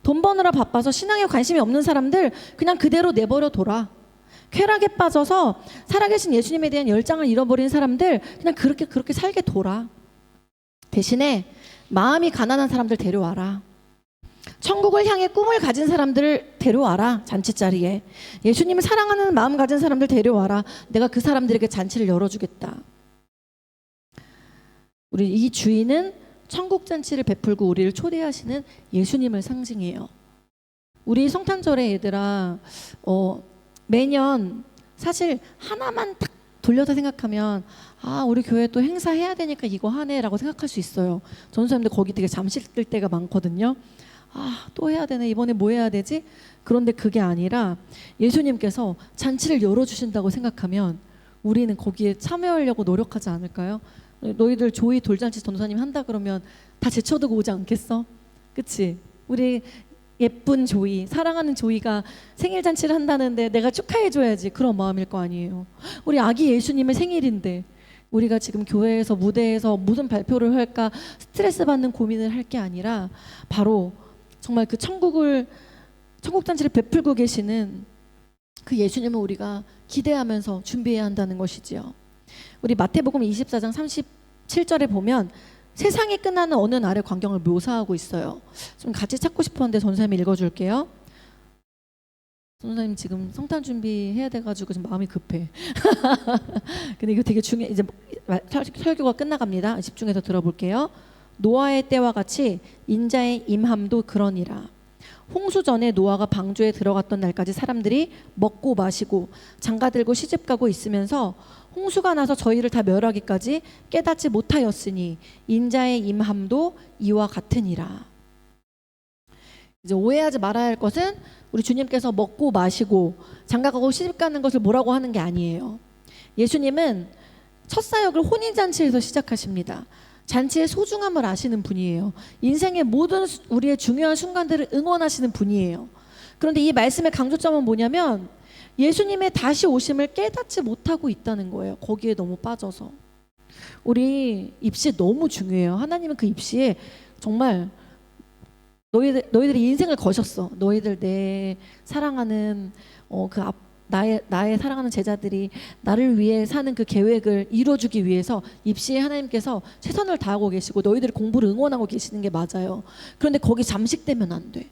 돈 버느라 바빠서 신앙에 관심이 없는 사람들 그냥 그대로 내버려 둬라. 쾌락에 빠져서 살아계신 예수님에 대한 열정을 잃어버린 사람들 그냥 그렇게 살게 둬라. 대신에 마음이 가난한 사람들 데려와라. 천국을 향해 꿈을 가진 사람들을 데려와라. 잔치자리에 예수님을 사랑하는 마음 가진 사람들 데려와라. 내가 그 사람들에게 잔치를 열어주겠다. 우리 이 주인은 천국 잔치를 베풀고 우리를 초대하시는 예수님을 상징해요. 우리 성탄절에 얘들아 매년 사실 하나만 딱 돌려서 생각하면 아 우리 교회 또 행사해야 되니까 이거 하네라고 생각할 수 있어요. 전도사님들 거기 되게 잠실 뜰 때가 많거든요. 아 또 해야 되네, 이번에 뭐 해야 되지? 그런데 그게 아니라 예수님께서 잔치를 열어주신다고 생각하면 우리는 거기에 참여하려고 노력하지 않을까요? 너희들 조이 돌잔치 전도사님 한다 그러면 다 제쳐두고 오지 않겠어? 그치? 우리 예쁜 조이, 사랑하는 조이가 생일 잔치를 한다는데 내가 축하해줘야지, 그런 마음일 거 아니에요. 우리 아기 예수님의 생일인데 우리가 지금 교회에서 무대에서 무슨 발표를 할까 스트레스 받는 고민을 할 게 아니라 바로 정말 그 천국 잔치를 베풀고 계시는 그 예수님을 우리가 기대하면서 준비해야 한다는 것이지요. 우리 마태복음 24장 37절에 보면 세상이 끝나는 어느 날의 광경을 묘사하고 있어요. 좀 같이 찾고 싶었는데 전사님이 읽어줄게요. 전사님 지금 성탄 준비해야 돼가지고 지금 마음이 급해. 근데 이거 되게 중요해. 이제 설교가 끝나갑니다. 집중해서 들어볼게요. 노아의 때와 같이 인자의 임함도 그러니라. 홍수 전에 노아가 방주에 들어갔던 날까지 사람들이 먹고 마시고 장가들고 시집가고 있으면서 홍수가 나서 저희를 다 멸하기까지 깨닫지 못하였으니 인자의 임함도 이와 같으니라. 이제 오해하지 말아야 할 것은 우리 주님께서 먹고 마시고 장가가고 시집가는 것을 뭐라고 하는 게 아니에요. 예수님은 첫 사역을 혼인잔치에서 시작하십니다. 잔치의 소중함을 아시는 분이에요. 인생의 모든 우리의 중요한 순간들을 응원하시는 분이에요. 그런데 이 말씀의 강조점은 뭐냐면 예수님의 다시 오심을 깨닫지 못하고 있다는 거예요. 거기에 너무 빠져서. 우리 입시 너무 중요해요. 하나님은 그 입시에 정말 너희들이 인생을 거셨어. 너희들 내 사랑하는 나의 사랑하는 제자들이 나를 위해 사는 그 계획을 이루어주기 위해서 입시에 하나님께서 최선을 다하고 계시고 너희들이 공부를 응원하고 계시는 게 맞아요. 그런데 거기 잠식되면 안 돼.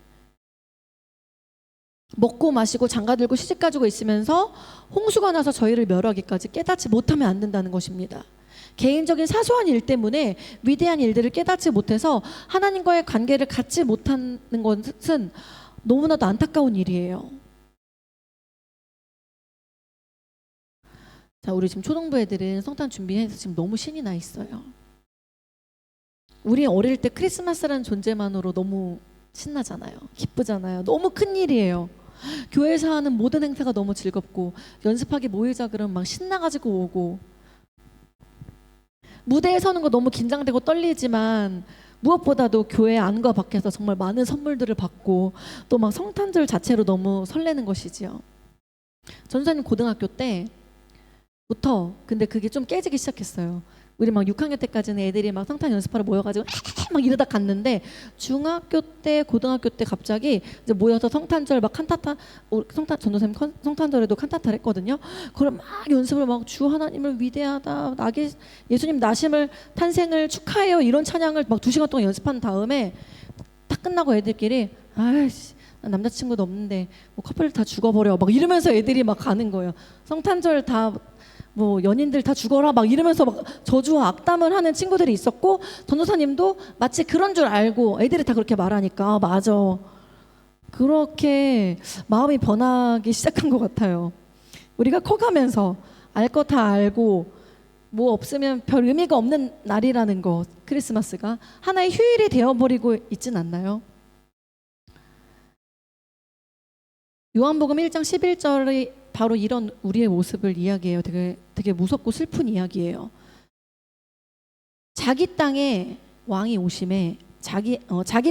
먹고 마시고 장가들고 시집 가지고 있으면서 홍수가 나서 저희를 멸하기까지 깨닫지 못하면 안 된다는 것입니다. 개인적인 사소한 일 때문에 위대한 일들을 깨닫지 못해서 하나님과의 관계를 갖지 못하는 것은 너무나도 안타까운 일이에요. 자, 우리 지금 초등부 애들은 성탄 준비해서 지금 너무 신이 나 있어요. 우리 어릴 때 크리스마스라는 존재만으로 너무 신나잖아요. 기쁘잖아요. 너무 큰 일이에요. 교회에서 하는 모든 행사가 너무 즐겁고 연습하기 모이자 그러면 막 신나가지고 오고 무대에 서는 거 너무 긴장되고 떨리지만 무엇보다도 교회 안과 밖에서 정말 많은 선물들을 받고 또 막 성탄절 자체로 너무 설레는 것이지요. 전도사님 고등학교 때부터 근데 그게 좀 깨지기 시작했어요. 우리 막 6학년 때까지는 애들이 막 성탄 연습하러 모여가지고 막 이러다 갔는데 중학교 때 고등학교 때 갑자기 이제 모여서 성탄절 막 칸타타 전도사님 성탄절에도 칸타타를 했거든요. 그걸 막 연습을 막 주 하나님을 위대하다 예수님 나심을 탄생을 축하해요 이런 찬양을 막 2시간 동안 연습한 다음에 딱 끝나고 애들끼리 아이씨 남자친구도 없는데 뭐 커플 다 죽어버려 막 이러면서 애들이 막 가는 거예요. 성탄절 다 뭐 연인들 다 죽어라 막 이러면서 막 저주와 악담을 하는 친구들이 있었고 전도사님도 마치 그런 줄 알고 애들이 다 그렇게 말하니까 아, 맞아 그렇게 마음이 변하기 시작한 것 같아요. 우리가 커가면서 알 거 다 알고 뭐 없으면 별 의미가 없는 날이라는 거 크리스마스가 하나의 휴일이 되어버리고 있진 않나요? 요한복음 1장 11절이 바로 이런 우리의 모습을 이야기해요. 되게 무섭고 슬픈 이야기예요. 자기 땅에 왕이 오심에 자기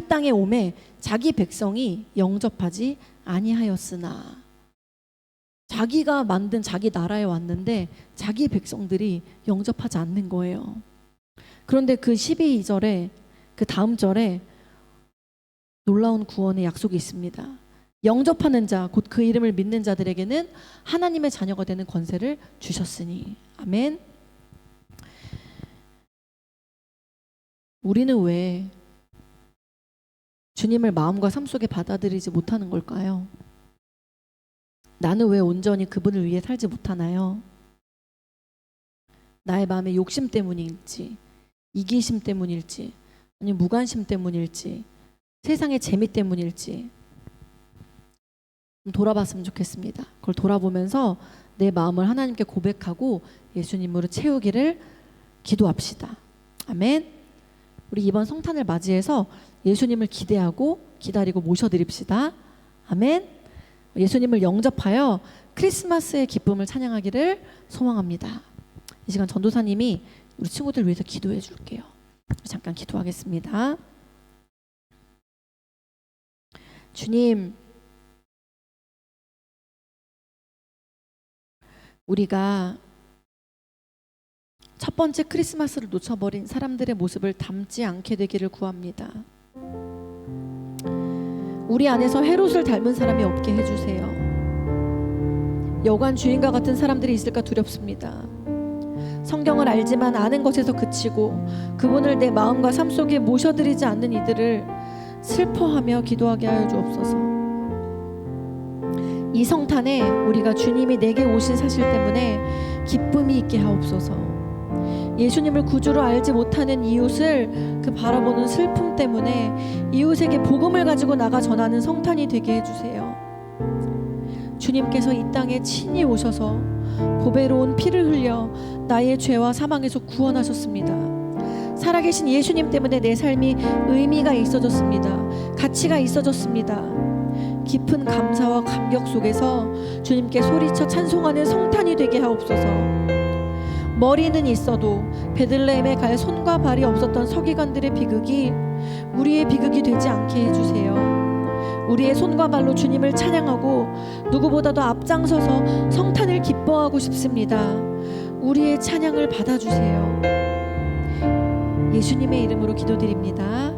땅에 오매 자기 백성이 영접하지 아니하였으나 자기가 만든 자기 나라에 왔는데 자기 백성들이 영접하지 않는 거예요. 그런데 그 12절에 그 다음 절에 놀라운 구원의 약속이 있습니다. 영접하는 자, 곧 그 이름을 믿는 자들에게는 하나님의 자녀가 되는 권세를 주셨으니. 아멘. 우리는 왜 주님을 마음과 삶 속에 받아들이지 못하는 걸까요? 나는 왜 온전히 그분을 위해 살지 못하나요? 나의 마음의 욕심 때문일지, 이기심 때문일지, 아니면 무관심 때문일지, 세상의 재미 때문일지 좀 돌아봤으면 좋겠습니다. 그걸 돌아보면서 내 마음을 하나님께 고백하고 예수님으로 채우기를 기도합시다. 아멘. 우리 이번 성탄을 맞이해서 예수님을 기대하고 기다리고 모셔드립시다. 아멘. 예수님을 영접하여 크리스마스의 기쁨을 찬양하기를 소망합니다. 이 시간 전도사님이 우리 친구들 위해서 기도해 줄게요. 잠깐 기도하겠습니다. 주님, 우리가 첫 번째 크리스마스를 놓쳐버린 사람들의 모습을 담지 않게 되기를 구합니다. 우리 안에서 헤롯을 닮은 사람이 없게 해주세요. 여관 주인과 같은 사람들이 있을까 두렵습니다. 성경을 알지만 아는 것에서 그치고 그분을 내 마음과 삶 속에 모셔드리지 않는 이들을 슬퍼하며 기도하게 하여 주옵소서. 이 성탄에 우리가 주님이 내게 오신 사실 때문에 기쁨이 있게 하옵소서. 예수님을 구주로 알지 못하는 이웃을 그 바라보는 슬픔 때문에 이웃에게 복음을 가지고 나가 전하는 성탄이 되게 해주세요. 주님께서 이 땅에 친히 오셔서 보배로운 피를 흘려 나의 죄와 사망에서 구원하셨습니다. 살아계신 예수님 때문에 내 삶이 의미가 있어졌습니다. 가치가 있어졌습니다. 깊은 감사와 감격 속에서 주님께 소리쳐 찬송하는 성탄이 되게 하옵소서. 머리는 있어도 베들레헴에 갈 손과 발이 없었던 서기관들의 비극이 우리의 비극이 되지 않게 해주세요. 우리의 손과 발로 주님을 찬양하고 누구보다도 앞장서서 성탄을 기뻐하고 싶습니다. 우리의 찬양을 받아주세요. 예수님의 이름으로 기도드립니다.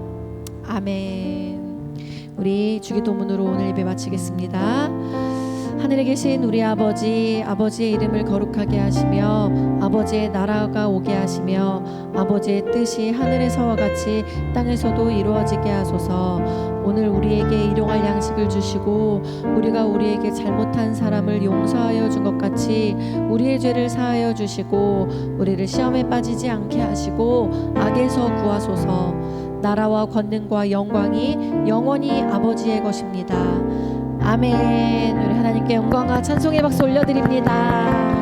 아멘. 우리 주기도문으로 오늘 예배 마치겠습니다. 하늘에 계신 우리 아버지, 아버지의 이름을 거룩하게 하시며 아버지의 나라가 오게 하시며 아버지의 뜻이 하늘에서와 같이 땅에서도 이루어지게 하소서. 오늘 우리에게 일용할 양식을 주시고 우리가 우리에게 잘못한 사람을 용서하여 준 것 같이 우리의 죄를 사하여 주시고 우리를 시험에 빠지지 않게 하시고 악에서 구하소서. 나라와 권능과 영광이 영원히 아버지의 것입니다. 아멘. 우리 하나님께 영광과 찬송의 박수 올려드립니다.